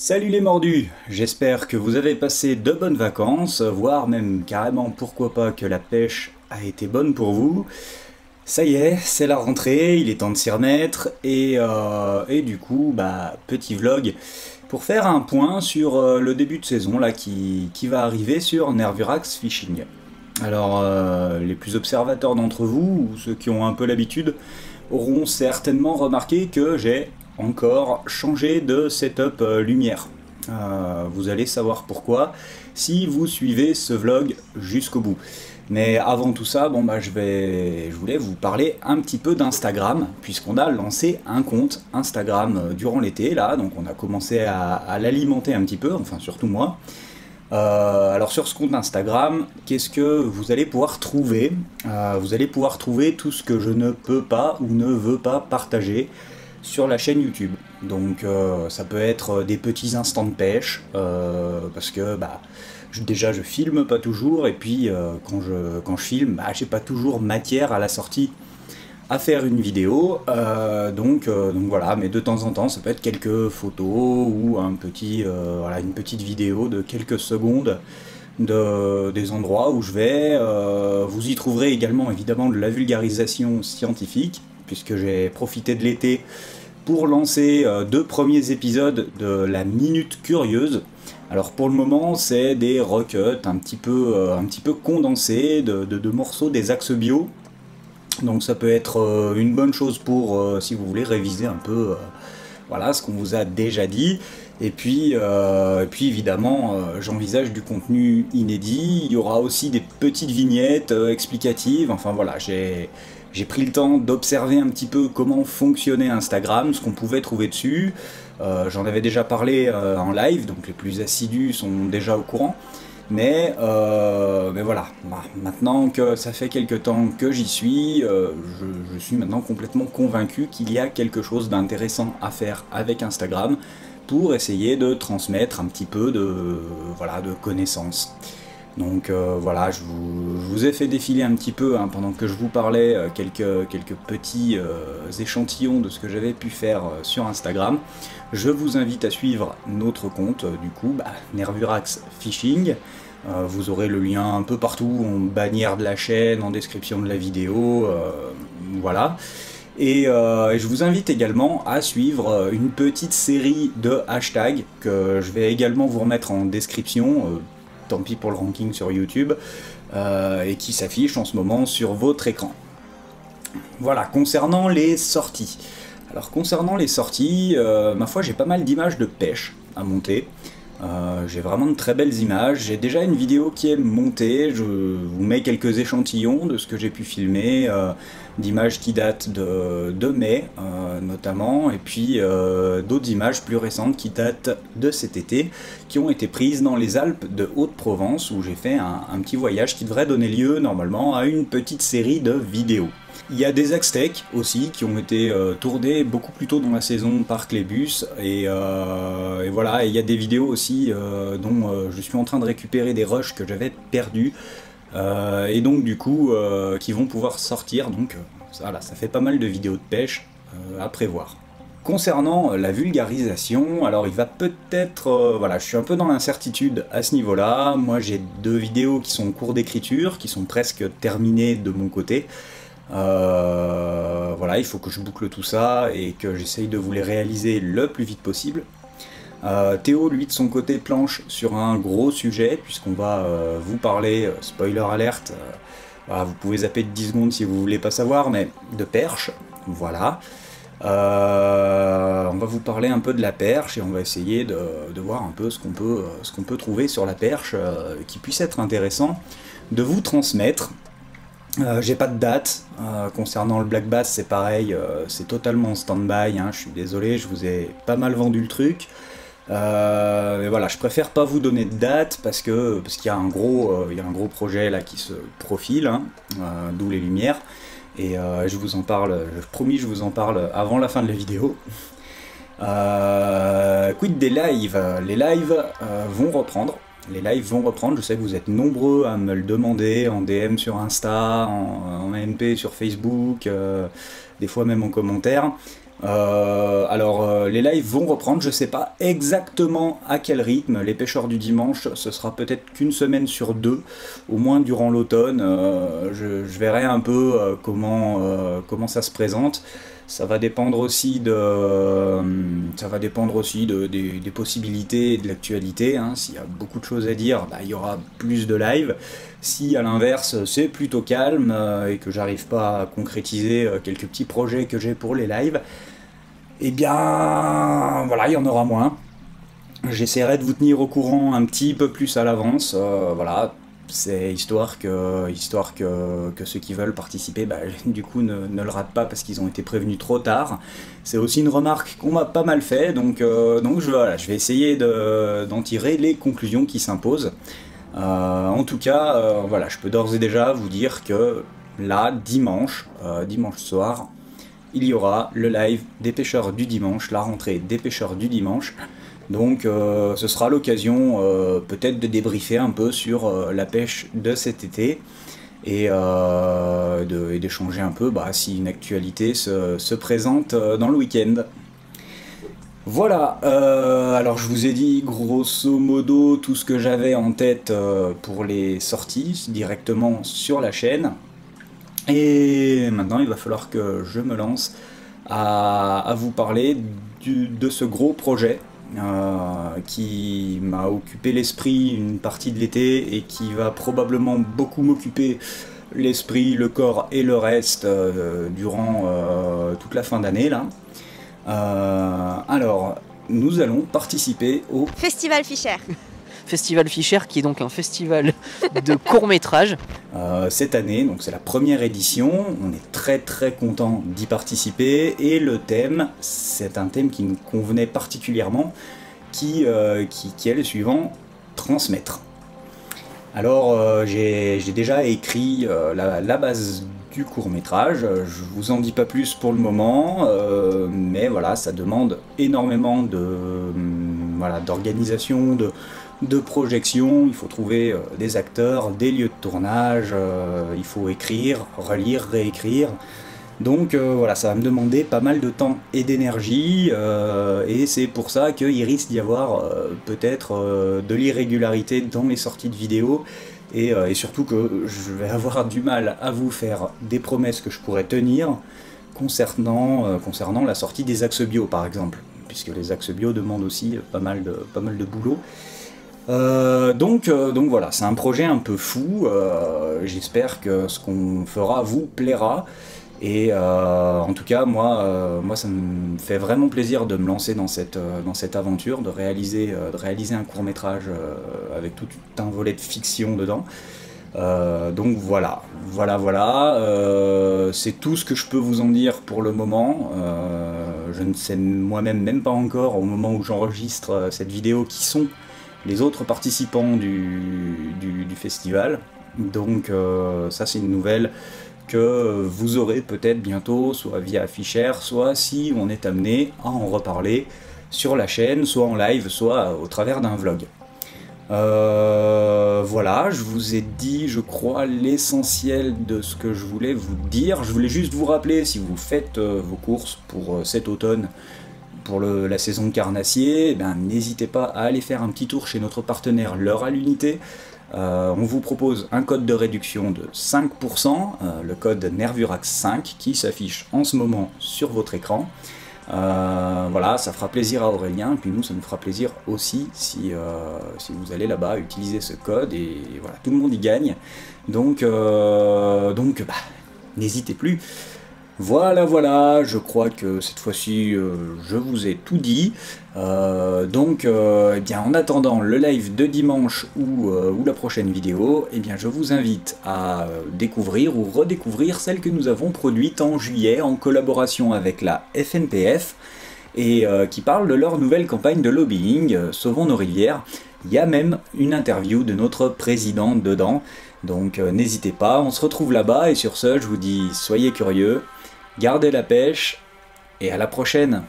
Salut les mordus, j'espère que vous avez passé de bonnes vacances, voire même carrément pourquoi pas que la pêche a été bonne pour vous. Ça y est, c'est la rentrée, il est temps de s'y remettre, et du coup, petit vlog pour faire un point sur le début de saison là qui va arriver sur Nervurax Fishing. Alors, les plus observateurs d'entre vous, ou ceux qui ont un peu l'habitude, auront certainement remarqué que j'ai encore changé de setup lumière. Vous allez savoir pourquoi si vous suivez ce vlog jusqu'au bout. Mais avant tout ça, je voulais vous parler un petit peu d'Instagram, puisqu'on a lancé un compte Instagram durant l'été, là, donc on a commencé à l'alimenter un petit peu, enfin surtout moi. Alors sur ce compte Instagram, qu'est-ce que vous allez pouvoir trouver? Vous allez pouvoir trouver tout ce que je ne peux pas ou ne veux pas partager sur la chaîne YouTube. Donc ça peut être des petits instants de pêche, parce que déjà je filme pas toujours, et puis quand je filme, j'ai pas toujours matière à la sortie à faire une vidéo, donc voilà, mais de temps en temps ça peut être quelques photos ou voilà, une petite vidéo de quelques secondes des endroits où je vais. Vous y trouverez également évidemment de la vulgarisation scientifique, puisque j'ai profité de l'été pour lancer deux premiers épisodes de la Minute Curieuse. Alors pour le moment, c'est des recuts un petit peu condensés de morceaux des axes bio. Donc ça peut être une bonne chose pour, si vous voulez, réviser un peu voilà, ce qu'on vous a déjà dit. Et puis évidemment, j'envisage du contenu inédit. Il y aura aussi des petites vignettes explicatives. Enfin voilà, j'ai pris le temps d'observer un petit peu comment fonctionnait Instagram, ce qu'on pouvait trouver dessus. J'en avais déjà parlé en live, donc les plus assidus sont déjà au courant. Mais voilà, maintenant que ça fait quelques temps que j'y suis, je suis maintenant complètement convaincu qu'il y a quelque chose d'intéressant à faire avec Instagram pour essayer de transmettre un petit peu voilà, de connaissances. Donc voilà, je vous ai fait défiler un petit peu pendant que je vous parlais quelques petits échantillons de ce que j'avais pu faire sur Instagram. Je vous invite à suivre notre compte, du coup, Nervurax Fishing. Vous aurez le lien un peu partout, en bannière de la chaîne, en description de la vidéo, voilà. Et je vous invite également à suivre une petite série de hashtags que je vais également vous remettre en description, tant pis pour le ranking sur YouTube, et qui s'affiche en ce moment sur votre écran. Voilà, concernant les sorties. Alors concernant les sorties, ma foi j'ai pas mal d'images de pêche à monter. J'ai vraiment de très belles images. J'ai déjà une vidéo qui est montée, je vous mets quelques échantillons de ce que j'ai pu filmer, d'images qui datent de mai notamment, et puis d'autres images plus récentes qui datent de cet été, qui ont été prises dans les Alpes de Haute-Provence, où j'ai fait un petit voyage qui devrait donner lieu normalement à une petite série de vidéos. Il y a des Axtec aussi qui ont été tournés beaucoup plus tôt dans la saison par Clébus, et voilà, et il y a des vidéos aussi dont je suis en train de récupérer des rushs que j'avais perdus, et donc du coup qui vont pouvoir sortir, donc voilà, ça fait pas mal de vidéos de pêche à prévoir. Concernant la vulgarisation, alors il va peut-être... voilà, je suis un peu dans l'incertitude à ce niveau-là. Moi j'ai deux vidéos qui sont en cours d'écriture, qui sont presque terminées de mon côté. Voilà, il faut que je boucle tout ça et que j'essaye de vous les réaliser le plus vite possible. Théo, lui, de son côté, planche sur un gros sujet, puisqu'on va vous parler, spoiler alerte, voilà, vous pouvez zapper de 10 secondes si vous voulez pas savoir, mais de perche, voilà. On va vous parler un peu de la perche, et on va essayer de voir un peu ce qu'on peut trouver sur la perche qui puisse être intéressant de vous transmettre. J'ai pas de date, concernant le black bass c'est pareil, c'est totalement en stand-by, je suis désolé, je vous ai pas mal vendu le truc, mais voilà, je préfère pas vous donner de date parce qu'il y a un gros projet là qui se profile, d'où les lumières, et je vous en parle, je promis, je vous en parle avant la fin de la vidéo. Quid des lives? Les lives vont reprendre. Les lives vont reprendre, je sais que vous êtes nombreux à me le demander en DM sur Insta, en MP sur Facebook, des fois même en commentaire. Les lives vont reprendre, je sais pas exactement à quel rythme. Les pêcheurs du dimanche, ce sera peut-être qu'une semaine sur 2, au moins durant l'automne. Je verrai un peu comment ça se présente. Ça va dépendre aussi des possibilités et de l'actualité. Hein. S'il y a beaucoup de choses à dire, bah, il y aura plus de live. Si à l'inverse c'est plutôt calme et que j'arrive pas à concrétiser quelques petits projets que j'ai pour les lives, eh bien voilà, il y en aura moins. J'essaierai de vous tenir au courant un petit peu plus à l'avance. Voilà. C'est histoire que ceux qui veulent participer, bah, du coup, ne le ratent pas parce qu'ils ont été prévenus trop tard. C'est aussi une remarque qu'on m'a pas mal fait, donc je vais essayer d'en tirer les conclusions qui s'imposent. En tout cas, voilà, je peux d'ores et déjà vous dire que là, dimanche soir, il y aura le live des pêcheurs du dimanche, la rentrée des pêcheurs du dimanche. Donc ce sera l'occasion peut-être de débriefer un peu sur la pêche de cet été et d'échanger un peu si une actualité se présente dans le week-end. Voilà, alors je vous ai dit grosso modo tout ce que j'avais en tête pour les sorties directement sur la chaîne. Et maintenant il va falloir que je me lance à vous parler de ce gros projet. Qui m'a occupé l'esprit une partie de l'été et qui va probablement beaucoup m'occuper l'esprit, le corps et le reste durant toute la fin d'année là. Alors, nous allons participer au Festival Fischer. Festival Fischer qui est donc un festival de court-métrage. Cette année, donc c'est la première édition, on est très très content d'y participer et le thème, c'est un thème qui nous convenait particulièrement, qui est le suivant, transmettre. Alors j'ai déjà écrit la base du court-métrage, je vous en dis pas plus pour le moment, mais voilà, ça demande énormément d'organisation, de projection, il faut trouver des acteurs, des lieux de tournage, il faut écrire, relire, réécrire. Donc voilà, ça va me demander pas mal de temps et d'énergie, et c'est pour ça qu'il risque d'y avoir peut-être de l'irrégularité dans les sorties de vidéos, et surtout que je vais avoir du mal à vous faire des promesses que je pourrais tenir concernant la sortie des axes bio par exemple, puisque les axes bio demandent aussi pas mal de boulot. Donc voilà, c'est un projet un peu fou, j'espère que ce qu'on fera vous plaira, et en tout cas moi ça me fait vraiment plaisir de me lancer dans cette aventure, de réaliser un court-métrage avec tout un volet de fiction dedans. Donc voilà, c'est tout ce que je peux vous en dire pour le moment. Je ne sais moi-même même pas encore au moment où j'enregistre cette vidéo qui sont les autres participants du festival. Donc ça c'est une nouvelle que vous aurez peut-être bientôt, soit via Fischer, soit si on est amené à en reparler sur la chaîne, soit en live, soit au travers d'un vlog. Voilà, je vous ai dit, je crois, l'essentiel de ce que je voulais vous dire. Je voulais juste vous rappeler, si vous faites vos courses pour cet automne, pour la saison de carnassier, n'hésitez pas à aller faire un petit tour chez notre partenaire L'Heure à l'Unité. On vous propose un code de réduction de 5%, le code Nervurax5 qui s'affiche en ce moment sur votre écran. Voilà, ça fera plaisir à Aurélien, et puis nous ça nous fera plaisir aussi si vous allez là-bas utiliser ce code, et voilà, tout le monde y gagne. Donc n'hésitez plus. Voilà, je crois que cette fois-ci je vous ai tout dit. Eh bien, en attendant le live de dimanche ou la prochaine vidéo, eh bien, je vous invite à découvrir ou redécouvrir celle que nous avons produite en juillet en collaboration avec la FNPF et qui parle de leur nouvelle campagne de lobbying, Sauvons nos rivières. Il y a même une interview de notre président dedans. Donc n'hésitez pas, on se retrouve là-bas, et sur ce, je vous dis soyez curieux, gardez la pêche, et à la prochaine!